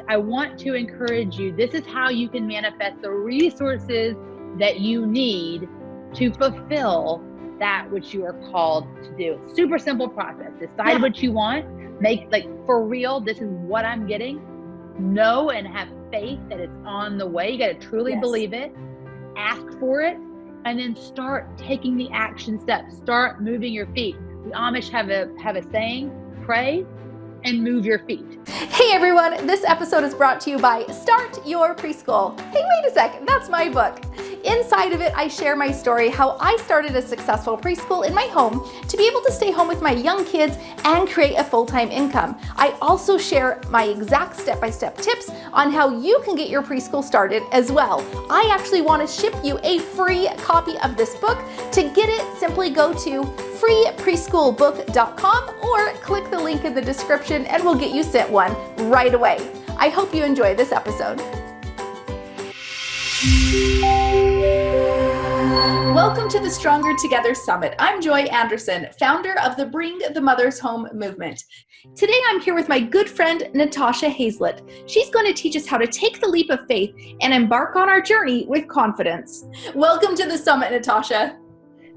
I want to encourage you. This is how you can manifest the resources that you need to fulfill that which you are called to do. Super simple process. Decide what you want. Make, like, for real, this is what I'm getting. Know and have faith that it's on the way. You got to truly believe it. Ask for it, and then start taking the action steps. Start moving your feet. The Amish have a saying: pray and move your feet. Hey everyone, this episode is brought to you by Start Your Preschool. Hey, wait a sec, that's my book. Inside of it, I share my story, how I started a successful preschool in my home to be able to stay home with my young kids and create a full-time income. I also share my exact step-by-step tips on how you can get your preschool started as well. I actually want to ship you a free copy of this book. To get it, simply go to freepreschoolbook.com or click the link in the description and we'll get you sent one right away. I hope you enjoy this episode. Welcome to the Stronger Together Summit. I'm Joy Anderson, founder of the Bring the Mothers Home movement. Today I'm here with my good friend, Natasha Hazlett. She's going to teach us how to take the leap of faith and embark on our journey with confidence. Welcome to the summit, Natasha.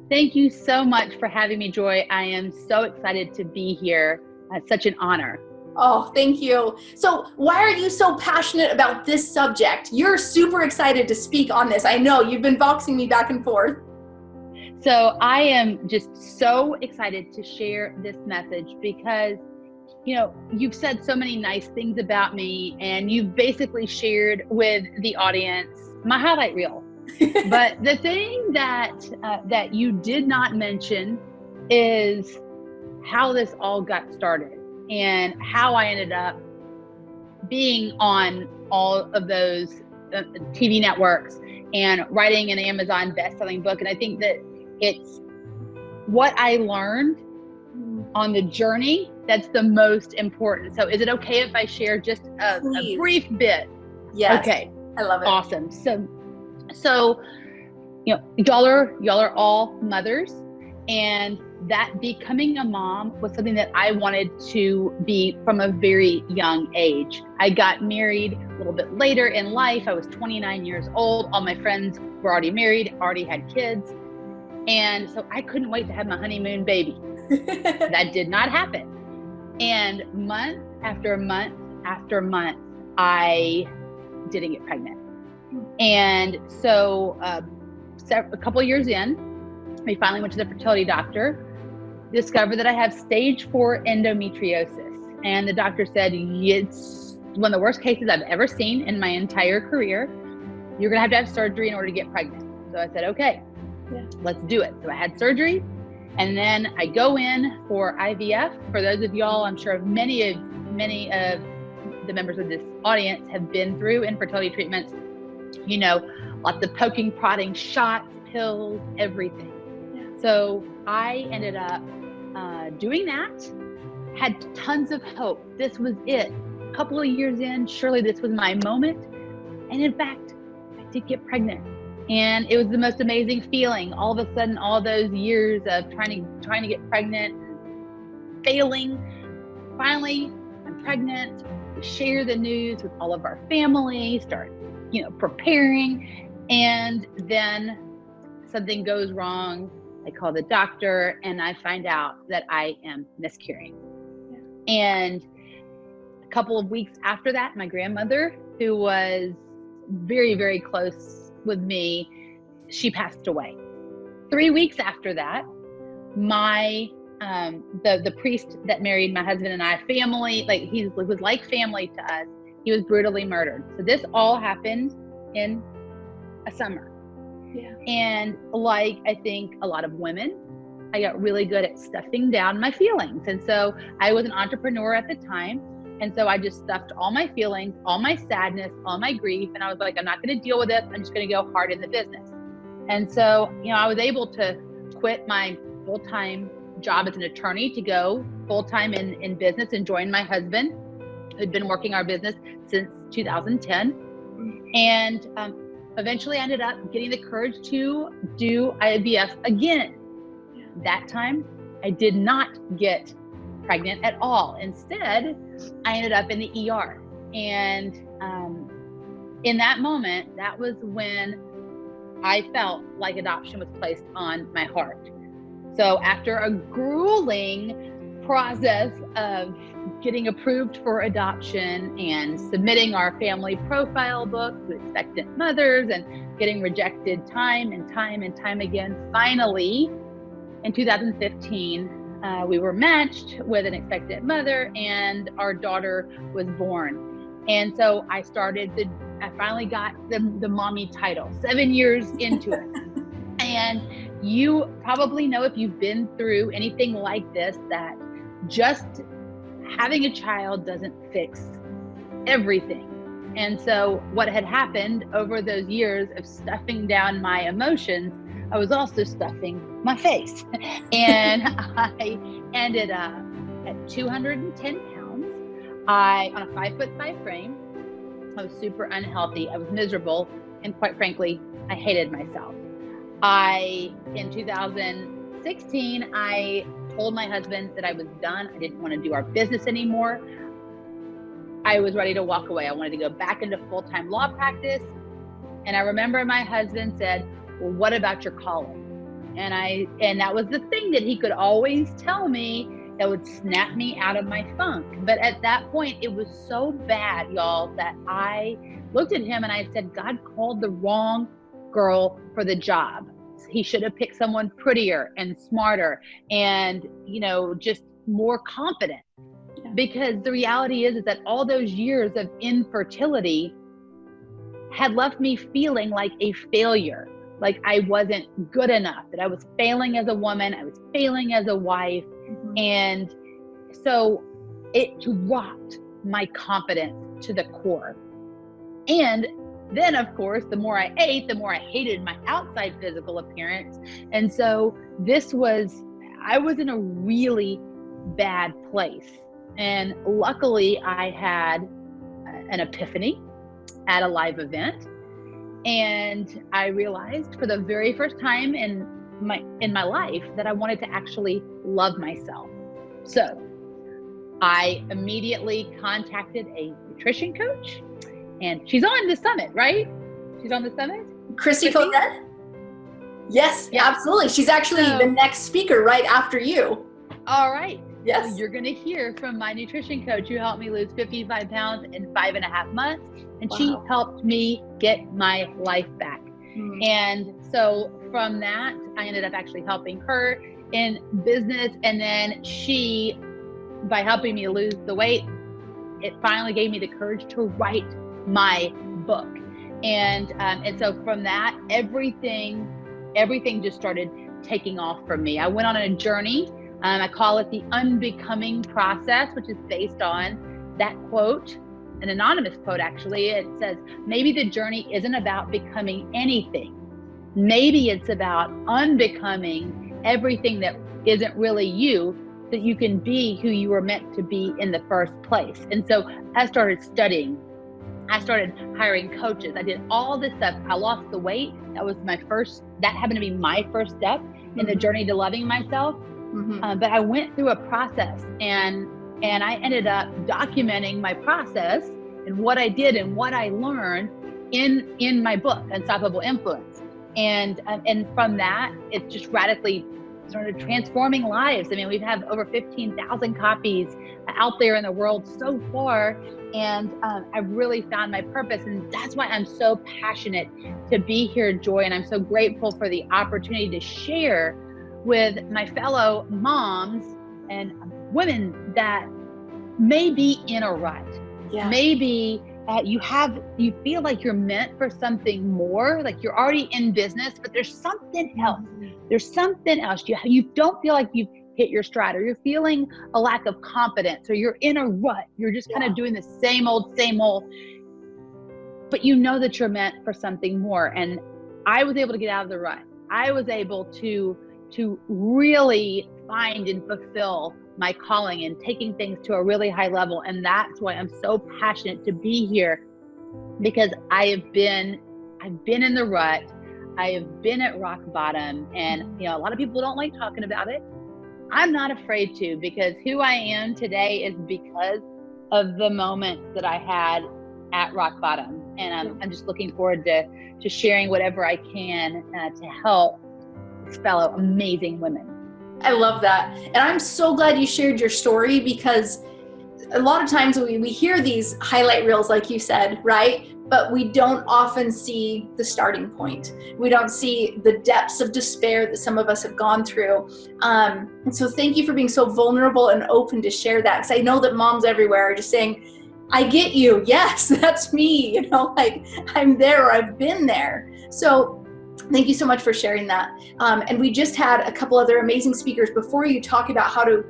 Thank you so much for having me, Joy. I am so excited to be here. It's such an honor. Oh, thank you. So why are you so passionate about this subject? You're super excited to speak on this. I know you've been boxing me back and forth. So I am just so excited to share this message because, you know, you've said so many nice things about me and you've basically shared with the audience my highlight reel. But the thing that you did not mention is how this all got started and how I ended up being on all of those TV networks and writing an Amazon best-selling book. And I think that it's what I learned on the journey that's the most important. So is it okay if I share just a brief bit? Yes. Okay. I love it. Awesome. So, you know, y'all are all mothers, and that becoming a mom was something that I wanted to be from a very young age. I got married a little bit later in life. I was 29 years old. All my friends were already married, already had kids. And so I couldn't wait to have my honeymoon baby. That did not happen. And month after month after month, I didn't get pregnant. And so a couple of years in, we finally went to the fertility doctor, discovered that I have stage 4 endometriosis. And the doctor said, it's one of the worst cases I've ever seen in my entire career. You're going to have surgery in order to get pregnant. So I said, okay, let's do it. So I had surgery, and then I go in for IVF. For those of y'all, I'm sure many of the members of this audience have been through infertility treatments. You know, lots of poking, prodding, shots, pills, everything. So I ended up doing that, had tons of hope. This was it. A couple of years in, surely this was my moment. And in fact, I did get pregnant. And it was the most amazing feeling. All of a sudden, all those years of trying to get pregnant, failing, finally, I'm pregnant. We share the news with all of our family, start, you know, preparing, and then something goes wrong. I call the doctor and I find out that I am miscarrying. And a couple of weeks after that, my grandmother, who was very, very close with me, she passed away. 3 weeks after that, my the priest that married my husband and I, family, like he was like family to us, he was brutally murdered. So this all happened in a summer. And like I think a lot of women, I got really good at stuffing down my feelings. And so I was an entrepreneur at the time. And so I just stuffed all my feelings, all my sadness, all my grief. And I was like, I'm not going to deal with it. I'm just going to go hard in the business. And so, you know, I was able to quit my full-time job as an attorney to go full-time in business and join my husband, who'd been working our business since 2010. And eventually I ended up getting the courage to do IVF again. That time, I did not get pregnant at all. Instead, I ended up in the ER. And in that moment, that was when I felt like adoption was placed on my heart. So after a grueling process of getting approved for adoption and submitting our family profile book to expectant mothers and getting rejected time and time and time again, finally, in 2015, we were matched with an expectant mother and our daughter was born. And so I finally got the mommy title 7 years into it. And you probably know, if you've been through anything like this, that just having a child doesn't fix everything. And so what had happened over those years of stuffing down my emotions, I was also stuffing my face. And I ended up at 210 pounds. On a 5'5" frame. I was super unhealthy. I was miserable. And quite frankly, I hated myself. In 2016, I told my husband that I was done. I didn't want to do our business anymore. I was ready to walk away. I wanted to go back into full-time law practice. And I remember my husband said, well, what about your calling? And that was the thing that he could always tell me that would snap me out of my funk. But at that point, it was so bad, y'all, that I looked at him and I said, God called the wrong girl for the job. He should have picked someone prettier and smarter and, just more confident. Yeah. Because the reality is that all those years of infertility had left me feeling like a failure, like I wasn't good enough, that I was failing as a woman, I was failing as a wife. Mm-hmm. And so it dropped my confidence to the core. And then, of course, the more I ate, the more I hated my outside physical appearance. And so I was in a really bad place. And luckily, I had an epiphany at a live event. And I realized for the very first time in my life that I wanted to actually love myself. So I immediately contacted a nutrition coach. And she's on the summit, right? She's on the summit? Christy Codet? Yes, yeah, absolutely. She's actually the next speaker right after you. All right. Yes. So you're going to hear from my nutrition coach who helped me lose 55 pounds in 5.5 months. And She helped me get my life back. Mm. And so from that, I ended up actually helping her in business. And then by helping me lose the weight, it finally gave me the courage to write my book. And so from that, everything just started taking off for me. I went on a journey. I call it the unbecoming process, which is based on that quote, an anonymous quote, actually. It says, maybe the journey isn't about becoming anything. Maybe it's about unbecoming everything that isn't really you, that you can be who you were meant to be in the first place. And so I started studying. I started hiring coaches. I did all this stuff. I lost the weight. That happened to be my first step in the journey to loving myself. Mm-hmm. But I went through a process and I ended up documenting my process and what I did and what I learned in my book, Unstoppable Influence. And from that, it just radically started transforming lives. I mean, we've had over 15,000 copies out there in the world so far. And I've really found my purpose. And that's why I'm so passionate to be here, Joy. And I'm so grateful for the opportunity to share with my fellow moms and women that may be in a rut. Yeah. Maybe you feel like you're meant for something more, like you're already in business, but there's something else. There's something else. You don't feel like you've hit your stride, or you're feeling a lack of confidence, or you're in a rut. You're just kind of doing the same old, but you know that you're meant for something more. And I was able to get out of the rut. I was able to really find and fulfill my calling and taking things to a really high level. And that's why I'm so passionate to be here, because I've been in the rut. I have been at rock bottom, and a lot of people don't like talking about it. I'm not afraid to, because who I am today is because of the moments that I had at rock bottom. And I'm just looking forward to sharing whatever I can to help fellow amazing women. I love that. And I'm so glad you shared your story, because a lot of times we hear these highlight reels, like you said, right? But we don't often see the starting point. We don't see the depths of despair that some of us have gone through. And so thank you for being so vulnerable and open to share that. Because I know that moms everywhere are just saying, I get you. Yes, that's me. You know, like I'm there, or I've been there. So thank you so much for sharing that. And we just had a couple other amazing speakers before you talk about how to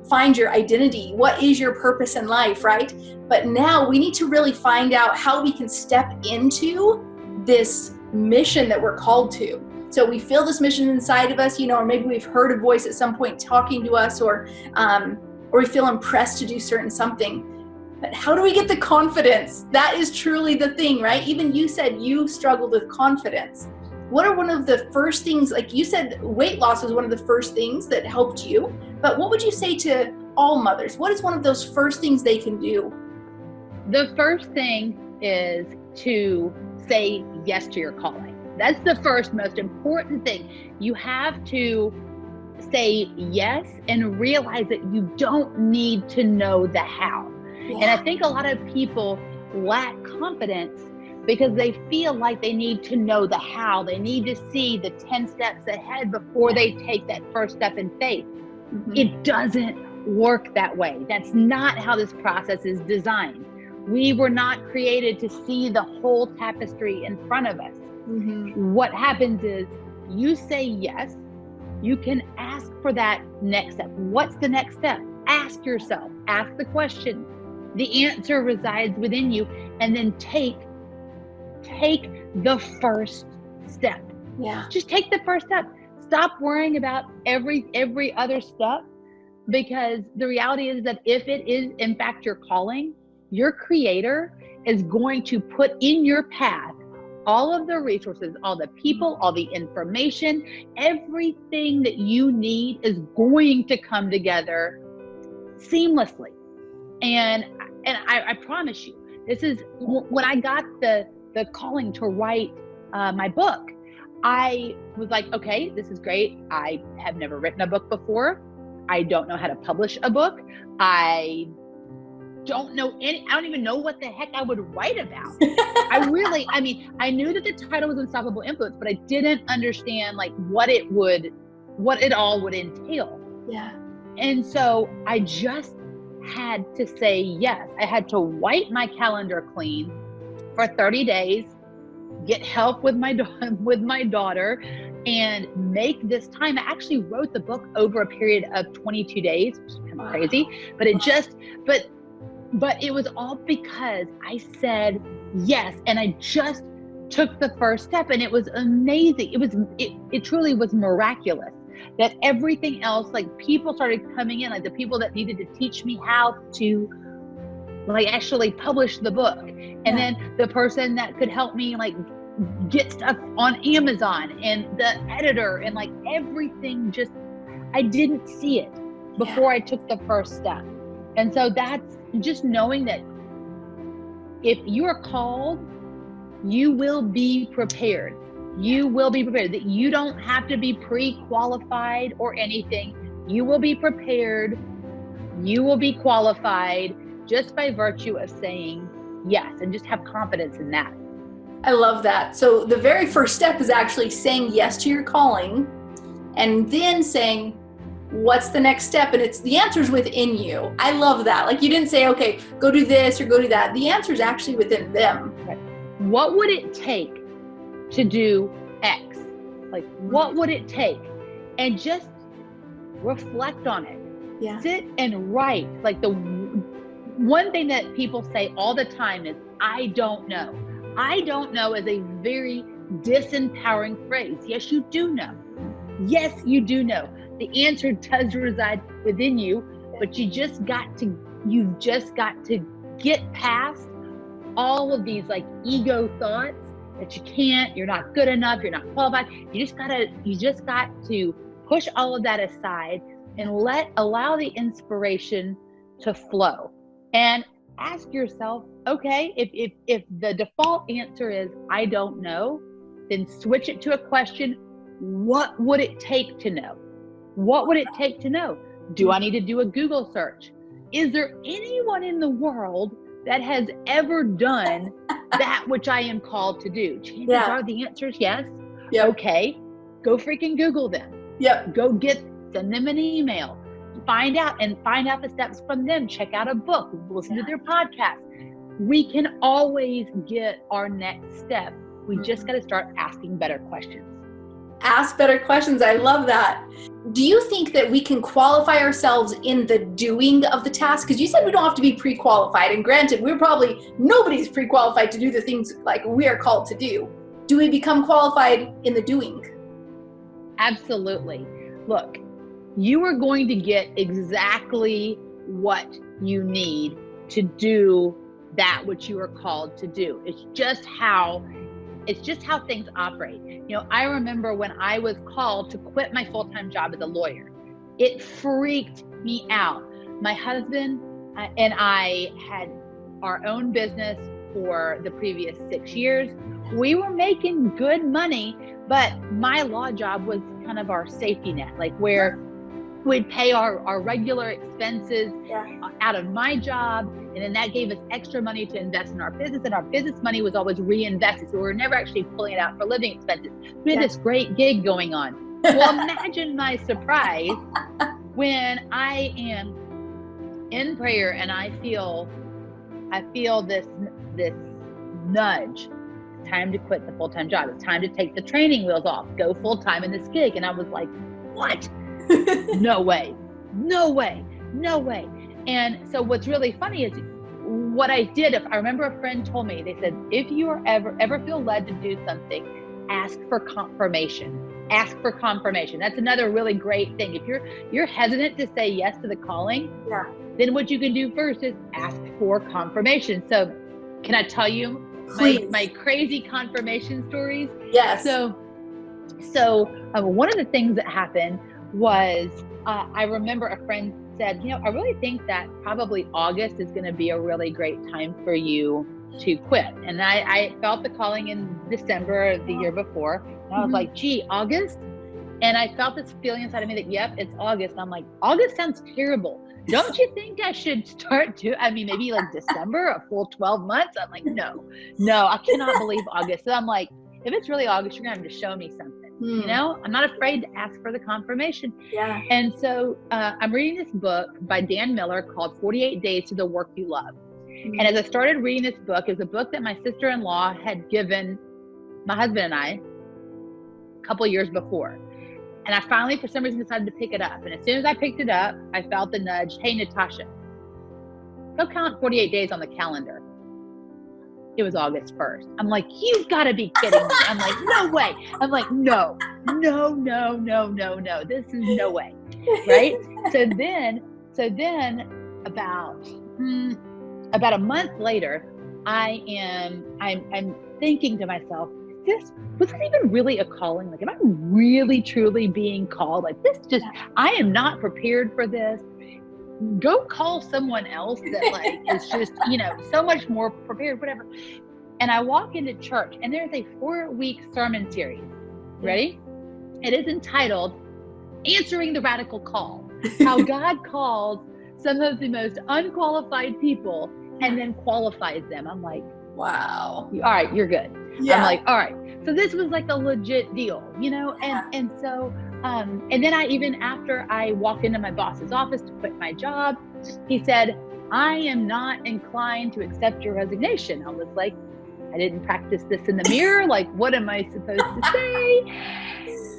find your identity. What is your purpose in life, right? But now we need to really find out how we can step into this mission that we're called to. So we feel this mission inside of us, you know, or maybe we've heard a voice at some point talking to us, or we feel impressed to do certain something. But how do we get the confidence? That is truly the thing, right? Even you said you struggled with confidence. What are one of the first things, like you said, weight loss was one of the first things that helped you, but what would you say to all mothers? What is one of those first things they can do? The first thing is to say yes to your calling. That's the first most important thing. You have to say yes and realize that you don't need to know the how. Yeah. And I think a lot of people lack confidence because they feel like they need to know the how. They need to see the 10 steps ahead before they take that first step in faith. Mm-hmm. It doesn't work that way. That's not how this process is designed. We were not created to see the whole tapestry in front of us. Mm-hmm. What happens is you say yes, you can ask for that next step. What's the next step? Ask yourself, ask the question. The answer resides within you, and then take the first step. Yeah. Just take the first step. Stop worrying about every other step, because the reality is that if it is in fact your calling, your Creator is going to put in your path all of the resources, all the people, all the information, everything that you need is going to come together seamlessly. And I promise you, this is when I got the calling to write my book, I was like, okay, this is great. I have never written a book before. I don't know how to publish a book. I don't even know what the heck I would write about. I knew that the title was Unstoppable Influence, but I didn't understand like what it all would entail. Yeah. And so I just had to say yes. I had to wipe my calendar clean for 30 days, get help with my daughter, and make this time. I actually wrote the book over a period of 22 days, which is kind of crazy, but it was all because I said yes, and I just took the first step, and it was amazing. It truly was miraculous that everything else, like people started coming in, like the people that needed to teach me how to like actually publish the book, and then the person that could help me like get stuff on Amazon, and the editor, and like everything. Just I didn't see it before I took the first step. And so that's just knowing that if you are called, you will be prepared. You will be prepared. That you don't have to be pre-qualified or anything. You will be prepared. You will be qualified just by virtue of saying yes, and just have confidence in that. I love that. So the very first step is actually saying yes to your calling, and then saying, what's the next step? And it's the answer's within you. I love that. Like you didn't say, okay, go do this or go do that. The answer's actually within them. Right. What would it take to do X? Like, what would it take? And just reflect on it. Yeah. Sit and write. Like the one thing that people say all the time is, I don't know. I don't know is a very disempowering phrase. Yes, you do know. Yes, you do know. The answer does reside within you, but you've just got to get past all of these like ego thoughts that you can't, you're not good enough, you're not qualified. You just got to push all of that aside and allow the inspiration to flow. And ask yourself, okay, if the default answer is I don't know, then switch it to a question. What would it take to know? What would it take to know? Do I need to do a Google search? Is there anyone in the world that has ever done that which I am called to do? Chances are the answer is yes. Yep. Okay, go freaking Google them. Yep. Send them an email. Find out the steps from them. Check out a book. Listen to their podcast. We can always get our next step. We just got to start asking better questions. Ask better questions. I love that. Do you think that we can qualify ourselves in the doing of the task? Because you said we don't have to be pre-qualified. And granted, nobody's pre-qualified to do the things like we are called to do. Do we become qualified in the doing? Absolutely. Look, you are going to get exactly what you need to do that which you are called to do. It's just how things operate. I remember when I was called to quit my full-time job as a lawyer, it freaked me out. My husband and I had our own business for the previous 6 years. We were making good money, but my law job was kind of our safety net, like where we'd pay our regular expenses out of my job, and then that gave us extra money to invest in our business, and our business money was always reinvested, so we were never actually pulling it out for living expenses. We had this great gig going on. Well, imagine my surprise when I am in prayer and I feel this nudge. It's time to quit the full-time job. It's time to take the training wheels off, go full-time in this gig. And I was like, what? No way. And so what's really funny is what I did. If I remember, a friend told me, they said, if you are ever feel led to do something, ask for confirmation. That's another really great thing. If you're hesitant to say yes to the calling, then what you can do first is ask for confirmation. So can I tell you my crazy confirmation stories? Yes. So one of the things that happened was I remember a friend said, I really think that probably August is going to be a really great time for you to quit. And I felt the calling in December of the year before. And I was like, gee, August? And I felt this feeling inside of me that, yep, it's August. And I'm like, August sounds terrible. Don't you think I should start maybe like December, a full 12 months? I'm like, no, I cannot believe August. So I'm like, if it's really August, you're going to have to show me something. I'm not afraid to ask for the confirmation. Yeah. And so I'm reading this book by Dan Miller called 48 Days to the Work You Love. And as I started reading this book, it was a book that my sister-in-law had given my husband and I a couple of years before. And I finally, for some reason, decided to pick it up. And as soon as I picked it up, I felt the nudge, hey, Natasha, go count 48 days on the calendar. It was August 1st. I'm like, you've got to be kidding me. I'm like, no way. I'm like, no. This is no way. Right? So then about a month later, I'm thinking to myself, was this even really a calling? Like, am I really truly being called? Like, I am not prepared for this. Go call someone else that is just, so much more prepared, whatever. And I walk into church and there's a 4-week sermon series. Ready? It is entitled Answering the Radical Call. How God calls some of the most unqualified people and then qualifies them. I'm like, wow. All right, you're good. Yeah. I'm like, all right. So this was like a legit deal, and so and then after I walked into my boss's office to quit my job, he said, I am not inclined to accept your resignation. I was like, I didn't practice this in the mirror. Like, what am I supposed to say?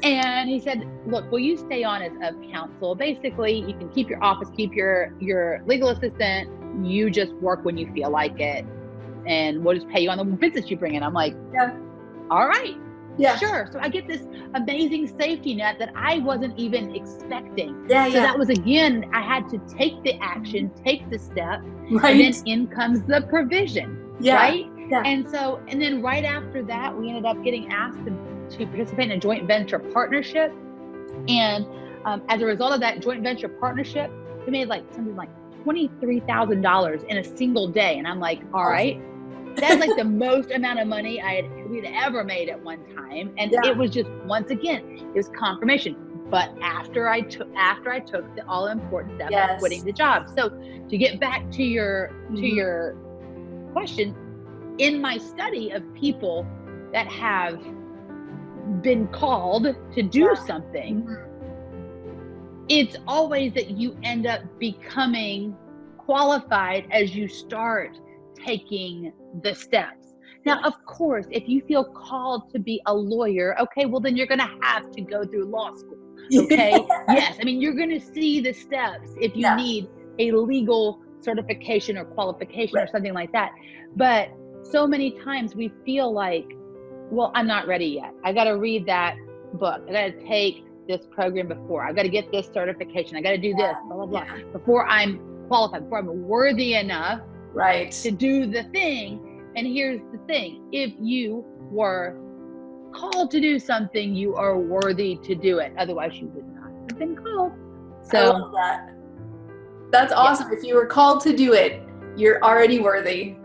And he said, look, will you stay on as of counsel? Basically, you can keep your office, keep your legal assistant. You just work when you feel like it. And we'll just pay you on the business you bring in. I'm like, all right. Yeah, sure. So I get this amazing safety net that I wasn't even expecting. So that was, again, I had to take the action, take the step, and then in comes the provision, right? Yeah. And then right after that, we ended up getting asked to participate in a joint venture partnership. And as a result of that joint venture partnership, we made something like $23,000 in a single day. And I'm like, all right, that's like the most amount of money we'd ever made at one time. And it was just, once again, it was confirmation. But after I took the all important step of quitting the job. So to get back to your question, in my study of people that have been called to do something, it's always that you end up becoming qualified as you start taking the steps. Now, of course, if you feel called to be a lawyer, okay, well, then you're going to have to go through law school. Okay. Yes. I mean, you're going to see the steps if you need a legal certification or qualification or something like that. But so many times we feel like, well, I'm not ready yet. I got to read that book. I got to take this program before. I got to get this certification. I got to do this, blah, blah, blah, before I'm qualified, before I'm worthy enough to do the thing. And here's the thing. If you were called to do something, you are worthy to do it. Otherwise, you would not have been called. So I love that. That's awesome. If you were called to do it, you're already worthy.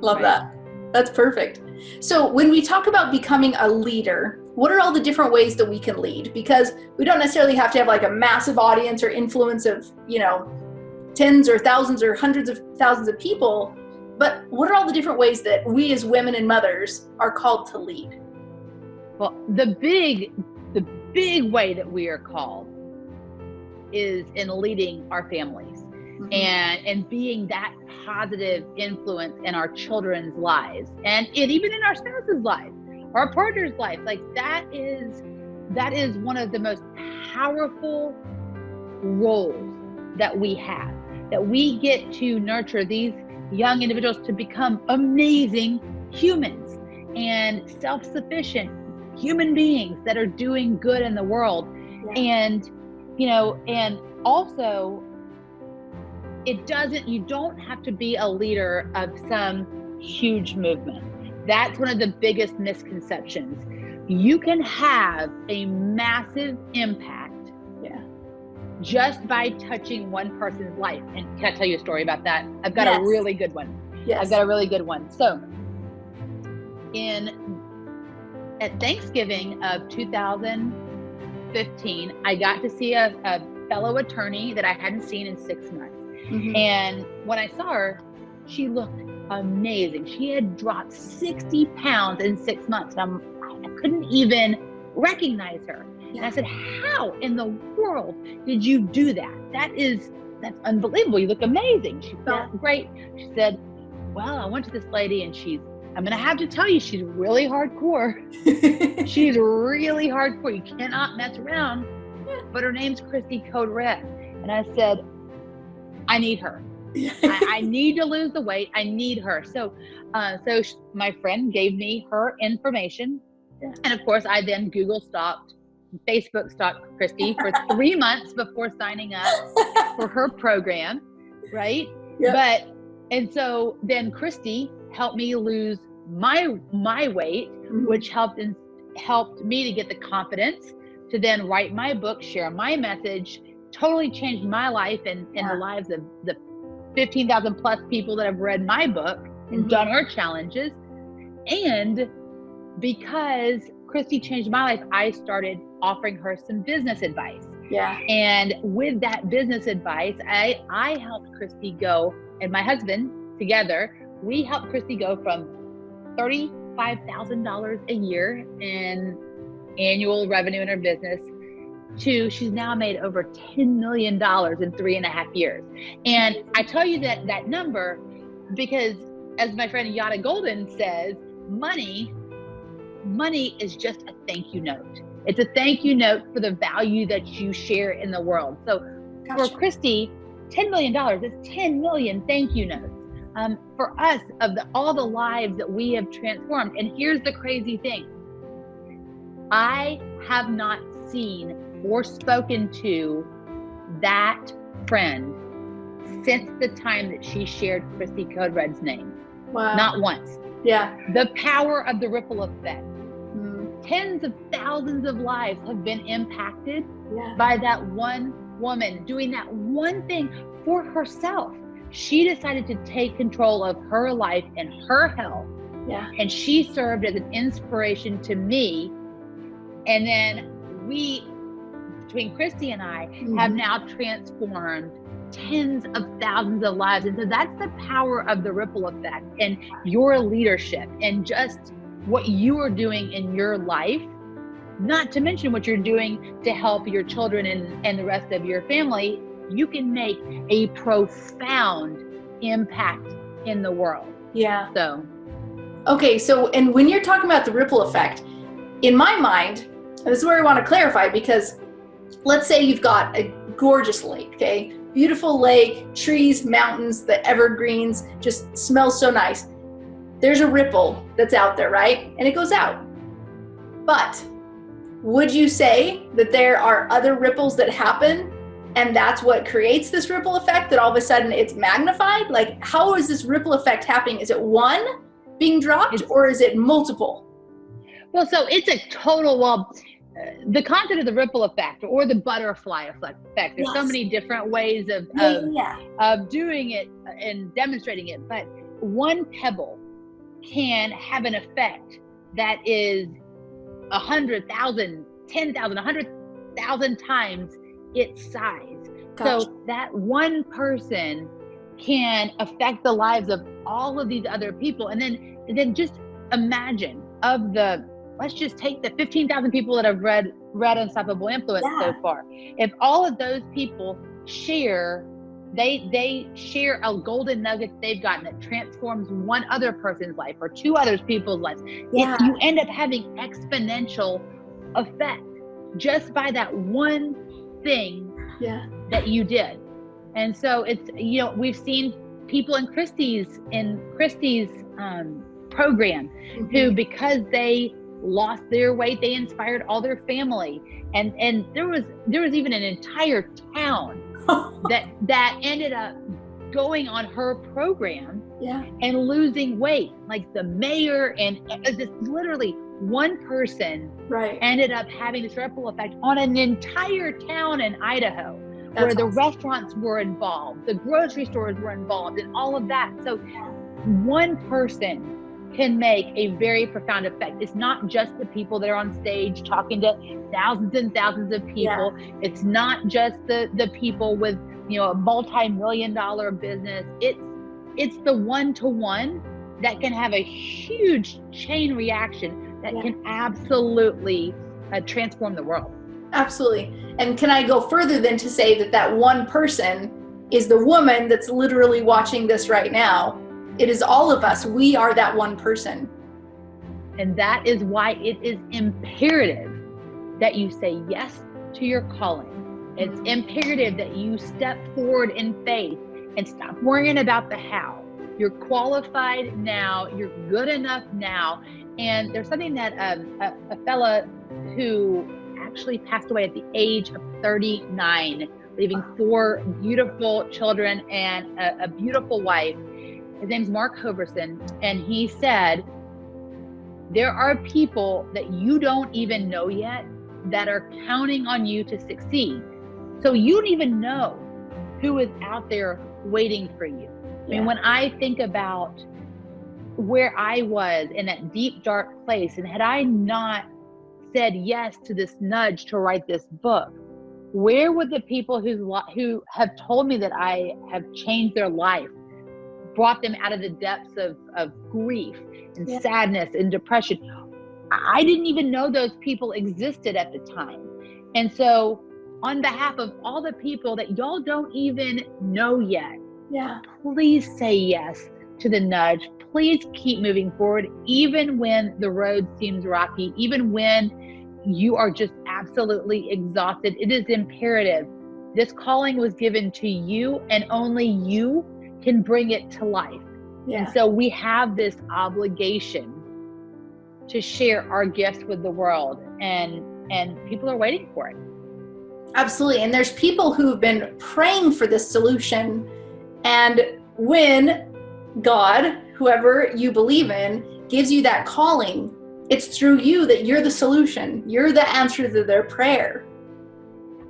Love that. That's perfect. So when we talk about becoming a leader, what are all the different ways that we can lead? Because we don't necessarily have to have like a massive audience or influence of, tens or thousands or hundreds of thousands of people. But what are all the different ways that we as women and mothers are called to lead? Well, the big way that we are called is in leading our families and being that positive influence in our children's lives and even in our spouse's life, our partner's life. Like that is one of the most powerful roles that we have, that we get to nurture these young individuals to become amazing humans and self-sufficient human beings that are doing good in the world. And and also you don't have to be a leader of some huge movement. That's one of the biggest misconceptions. You can have a massive impact just by touching one person's life. And can I tell you a story about that? I've got a really good one. I've got a really good one. So at Thanksgiving of 2015, I got to see a fellow attorney that I hadn't seen in 6 months. And when I saw her, she looked amazing. She had dropped 60 pounds in 6 months. I couldn't even recognize her. And I said, how in the world did you do that? That's unbelievable. You look amazing. She felt great. She said, well, I went to this lady and I'm going to have to tell you, she's really hardcore. She's really hardcore. You cannot mess around. But her name's Christy Code Red. And I said, I need her. I need to lose the weight. I need her. So my friend gave me her information. And of course, I then Facebook stalked Christy for 3 months before signing up for her program. Right. And so then Christy helped me lose my weight, which helped me to get the confidence to then write my book, share my message, totally changed my life and the lives of the 15,000 plus people that have read my book and done her challenges. And because Christy changed my life, I started offering her some business advice. And with that business advice, I helped Christy go, and my husband together, we helped Christy go from $35,000 a year in annual revenue in her business to she's now made over $10 million in 3.5 years. And I tell you that number because, as my friend Yada Golden says, money is just a thank you note. It's a thank you note for the value that you share in the world. So for Christy, $10 million is 10 million thank you notes. For us, of all the lives that we have transformed. And here's the crazy thing. I have not seen or spoken to that friend since the time that she shared Christy Code Red's name. Wow. Not once. The power of the ripple effect. Tens of thousands of lives have been impacted by that one woman doing that one thing for herself. she decided to take control of her life and her health. Yeah. And she served as an inspiration to me. And then we, between Christy and I, have now transformed tens of thousands of lives. And so that's the power of the ripple effect and your leadership and just what you are doing in your life, not to mention what you're doing to help your children and the rest of your family. You can make a profound impact in the world. Yeah. So. Okay. So, and when you're talking about the ripple effect, in my mind, and this is where I want to clarify, because let's say you've got a gorgeous lake, okay? Beautiful lake, trees, mountains, the evergreens, just smells so nice. There's a ripple that's out there, right? And it goes out. But would you say that there are other ripples that happen and that's what creates this ripple effect, that all of a sudden it's magnified? Like, how is this ripple effect happening? Is it one being dropped or is it multiple? Well, so it's a total, the concept of the ripple effect or the butterfly effect, there's so many different ways of doing it and demonstrating it, but one pebble can have an effect that is 100,000, 10,000, 100,000 times its size. Gotcha. So that one person can affect the lives of all of these other people. And then just imagine let's just take the 15,000 people that have read Unstoppable Influence so far. If all of those people share, they share a golden nugget they've gotten that transforms one other person's life or two other people's lives, you end up having exponential effect just by that one thing that you did. And so it's, we've seen people in Christy's program who, because they lost their weight, they inspired all their family, and there was even an entire town that ended up going on her program and losing weight, like the mayor, and just literally one person ended up having this ripple effect on an entire town in Idaho. Where the restaurants were involved, the grocery stores were involved, and all of that. So one person can make a very profound effect. It's not just the people that are on stage talking to thousands and thousands of people. It's not just the people with a multi-million-dollar business. It's the one-to-one that can have a huge chain reaction that can absolutely transform the world. Absolutely. And can I go further than to say that one person is the woman that's literally watching this right now? It is all of us. We are that one person. And that is why it is imperative that you say yes to your calling. It's imperative that you step forward in faith and stop worrying about the how. You're qualified now. You're good enough now. And there's something that a fella who actually passed away at the age of 39, leaving 4 beautiful children and a beautiful wife. His name's Mark Hoverson, and he said, there are people that you don't even know yet that are counting on you to succeed. So you don't even know who is out there waiting for you. I mean, when I think about where I was in that deep, dark place, and had I not said yes to this nudge to write this book, where would the people who have told me that I have changed their life, brought them out of the depths of grief and sadness and depression? I didn't even know those people existed at the time. And so on behalf of all the people that y'all don't even know yet, please say yes to the nudge. Please keep moving forward, even when the road seems rocky, even when you are just absolutely exhausted. It is imperative. This calling was given to you, and only you can bring it to life. And so we have this obligation to share our gifts with the world, and people are waiting for it. Absolutely. And there's people who've been praying for this solution, and when God, whoever you believe in, gives you that calling, it's through you that you're the solution. You're the answer to their prayer.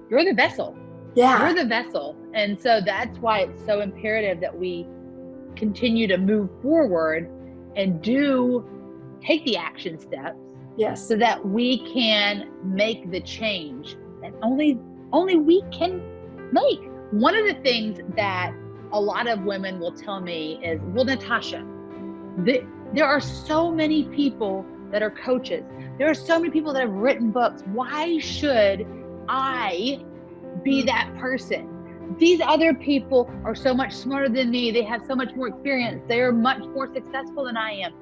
You're the vessel. Yeah. You're the vessel. And so that's why it's so imperative that we continue to move forward and take the action steps. Yes. So that we can make the change that only we can make. One of the things that a lot of women will tell me is, well, Natasha, there are so many people that are coaches. There are so many people that have written books. Why should I be that person? These other people are so much smarter than me. They have so much more experience. They are much more successful than I am.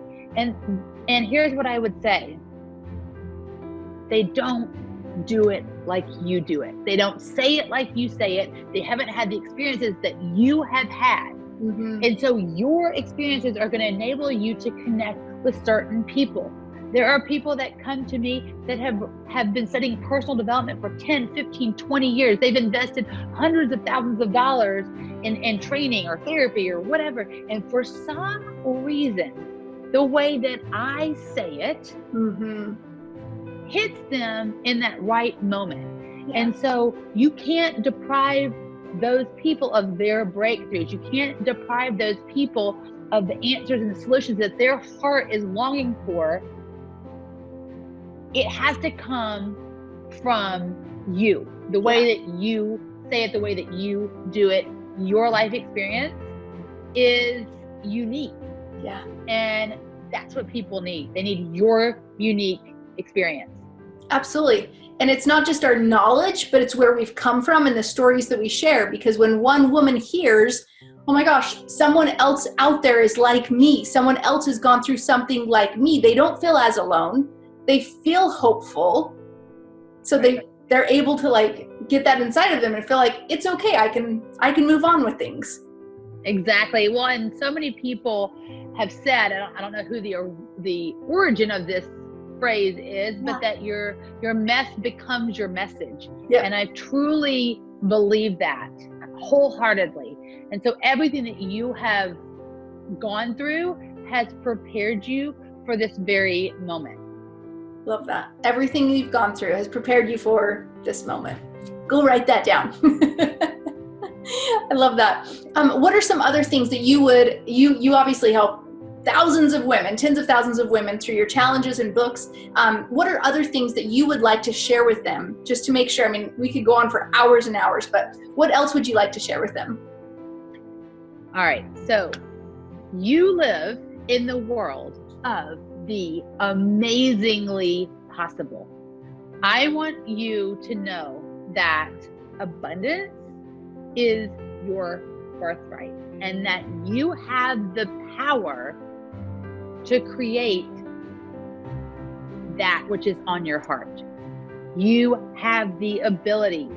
And here's what I would say. They don't do it like you do it. They don't say it like you say it. They haven't had the experiences that you have had. And so your experiences are going to enable you to connect with certain people. There are people that come to me that have been studying personal development for 10, 15, 20 years. They've invested hundreds of thousands of dollars in training or therapy or whatever. And for some reason, the way that I say it hits them in that right moment. Yeah. And so you can't deprive those people of their breakthroughs. You can't deprive those people of the answers and the solutions that their heart is longing for. It has to come from you. The way that you say it, the way that you do it, your life experience is unique. Yeah. And that's what people need. They need your unique experience. Absolutely. And it's not just our knowledge, but it's where we've come from and the stories that we share. Because when one woman hears, oh my gosh, someone else out there is like me, someone else has gone through something like me, they don't feel as alone. They feel hopeful. So they're able to like get that inside of them and feel like it's okay. I can move on with things. Exactly. Well, and so many people have said, I don't know who the origin of this phrase is, but that your mess becomes your message. Yep. And I truly believe that wholeheartedly. And so everything that you have gone through has prepared you for this very moment. Love that. Everything you've gone through has prepared you for this moment. Go write that down. I love that. What are some other things that you obviously help thousands of women, tens of thousands of women through your challenges and books. What are other things that you would like to share with them just to make sure, I mean, we could go on for hours and hours, but what else would you like to share with them? All right. So you live in the world of the amazingly possible. I want you to know that abundance is your birthright and that you have the power to create that which is on your heart. You have the ability,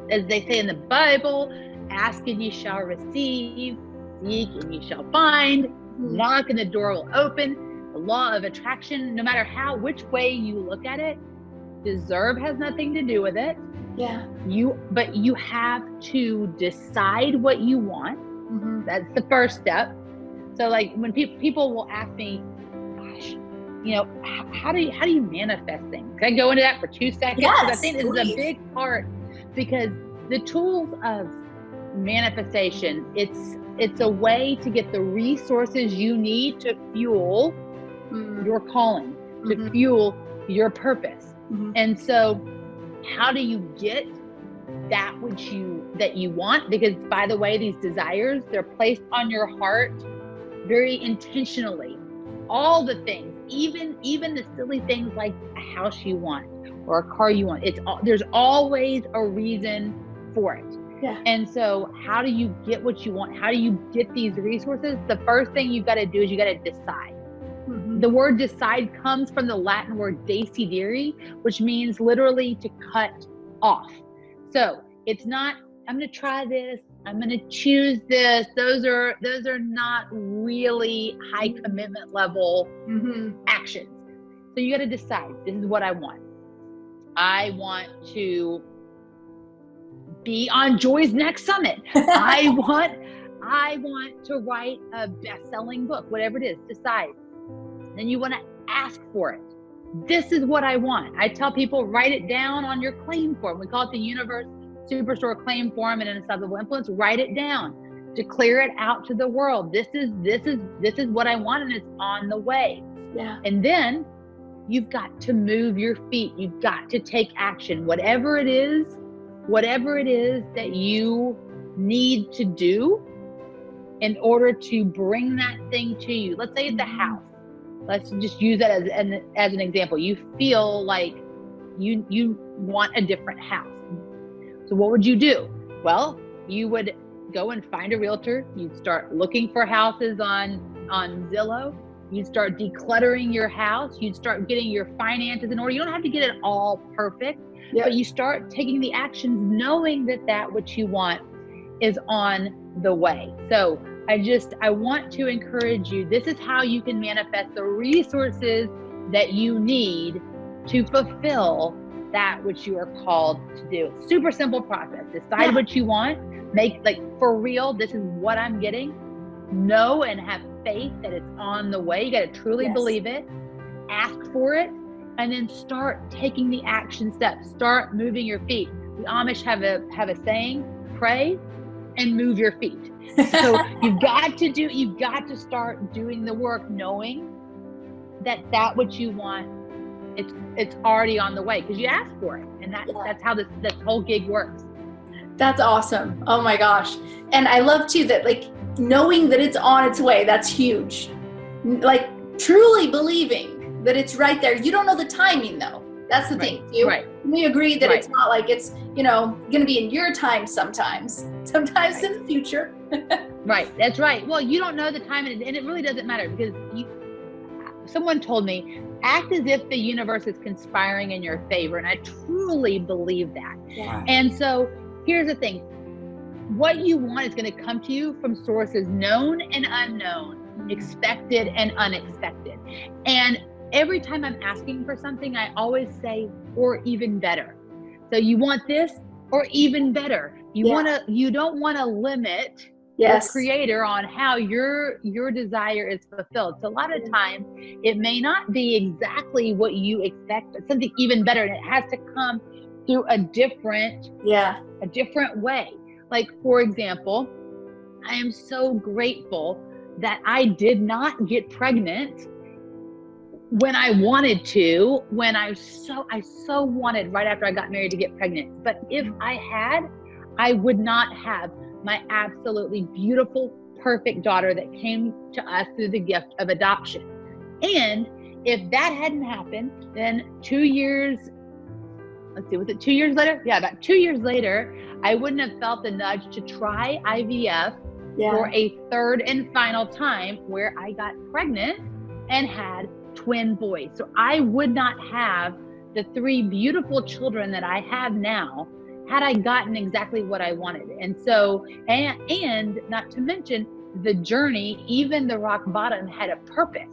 as they say in the Bible, ask and ye shall receive, seek and ye shall find, knock and the door will open. The law of attraction, no matter which way you look at it, deserve has nothing to do with it. Yeah. But you have to decide what you want. That's the first step. So like when people will ask me, gosh, how do you manifest things? Can I go into that for 2 seconds? Yes, because I think this is a big part, because the tools of manifestation, it's a way to get the resources you need to fuel your calling, to fuel your purpose. And so how do you get that that you want? Because by the way, these desires, they're placed on your heart very intentionally. All the things, even the silly things like a house you want or a car you want, there's always a reason for it. Yeah. And so how do you get what you want? How do you get these resources? The first thing you've got to do is you got to decide. The word decide comes from the Latin word decidere, which means literally to cut off. So it's not, I'm going to try this, I'm going to choose this. Those are not really high commitment level actions. So you got to decide, this is what I want. I want to be on Joy's next summit. I want to write a best-selling book, whatever it is, decide. Then you want to ask for it. This is what I want. I tell people, write it down on your claim form. We call it the universe Superstore claim form and an unstoppable influence, write it down. Declare it out to the world. This is what I want, and it's on the way. Yeah. And then you've got to move your feet. You've got to take action. Whatever it is that you need to do in order to bring that thing to you. Let's say it's a house. Let's just use that as an example. You feel like you want a different house. So what would you do? Well, you would go and find a realtor. You'd start looking for houses on Zillow. You'd start decluttering your house. You'd start getting your finances in order. You don't have to get it all perfect, but you start taking the actions knowing that which you want is on the way. So I want to encourage you. This is how you can manifest the resources that you need to fulfill that which you are called to do. Super simple process. Decide what you want. Make, like, for real, this is what I'm getting. Know and have faith that it's on the way. You got to truly believe it. Ask for it, and then start taking the action steps. Start moving your feet. The Amish have a saying: pray and move your feet. So you've got to start doing the work, knowing that what you want, it's already on the way because you asked for it, and that's how this whole gig works. That's awesome. Oh my gosh. And I love too that, like, knowing that it's on its way, that's huge. Like, truly believing that it's right there. You don't know the timing though. That's the thing. We agree that it's not like it's, going to be in your time sometimes in the future. Right. That's right. Well, you don't know the time, and it really doesn't matter because someone told me, act as if the universe is conspiring in your favor. And I truly believe that. Yeah. And so here's the thing. What you want is going to come to you from sources known and unknown, expected and unexpected. And every time I'm asking for something, I always say, or even better. So you want this or even better. You don't want to limit the creator on how your desire is fulfilled. So a lot of times it may not be exactly what you expect, but something even better. And it has to come through a different way. Like, for example, I am so grateful that I did not get pregnant when I wanted to, when I so wanted right after I got married to get pregnant. But if I had, I would not have my absolutely beautiful, perfect daughter that came to us through the gift of adoption. And if that hadn't happened, then 2 years, was it 2 years later? Yeah, about 2 years later, I wouldn't have felt the nudge to try IVF for a third and final time, where I got pregnant and had twin boys. So I would not have the 3 beautiful children that I have now had I gotten exactly what I wanted. And so, and not to mention the journey, even the rock bottom had a purpose,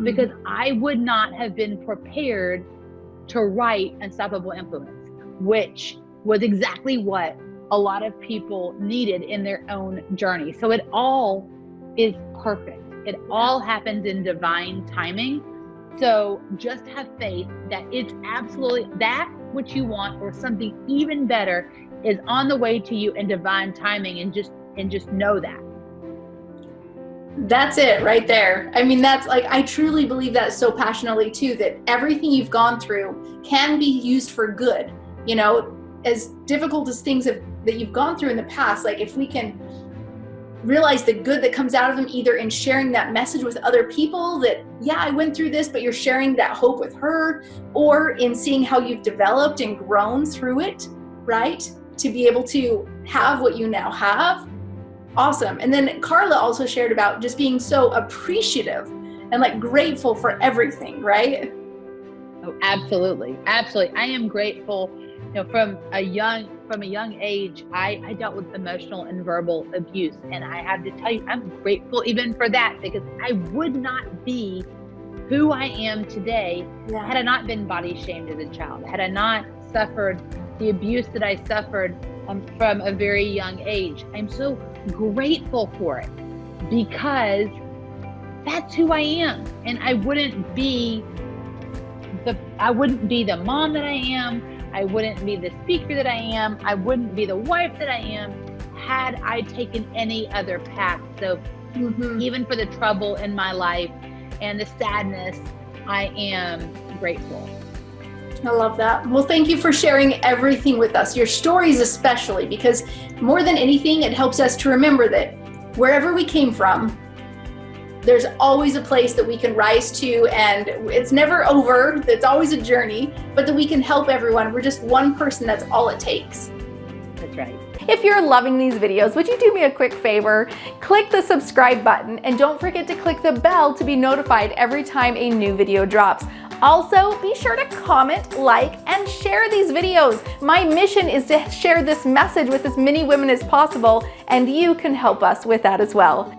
because I would not have been prepared to write Unstoppable Influence, which was exactly what a lot of people needed in their own journey. So it all is perfect. It all happens in divine timing. So just have faith that it's absolutely that which you want, or something even better is on the way to you in divine timing, and just know that. That's it right there. I mean, that's like, I truly believe that so passionately too, that everything you've gone through can be used for good. As difficult as things that you've gone through in the past, like, if we can realize the good that comes out of them, either in sharing that message with other people that, I went through this, but you're sharing that hope with her, or in seeing how you've developed and grown through it, right? To be able to have what you now have. Awesome. And then Carla also shared about just being so appreciative and, like, grateful for everything, right? Oh, absolutely. Absolutely. I am grateful. From a young age, I dealt with emotional and verbal abuse. And I have to tell you, I'm grateful even for that, because I would not be who I am today had I not been body shamed as a child, had I not suffered the abuse that I suffered from a very young age. I'm so grateful for it, because that's who I am. And I wouldn't be the mom that I am. I wouldn't be the speaker that I am. I wouldn't be the wife that I am had I taken any other path. So even for the trouble in my life and the sadness, I am grateful. I love that. Well, thank you for sharing everything with us, your stories especially, because more than anything, it helps us to remember that wherever we came from, there's always a place that we can rise to, and it's never over. It's always a journey, but that we can help everyone. We're just one person. That's all it takes. That's right. If you're loving these videos, would you do me a quick favor? Click the subscribe button and don't forget to click the bell to be notified every time a new video drops. Also, be sure to comment, like, and share these videos. My mission is to share this message with as many women as possible, and you can help us with that as well.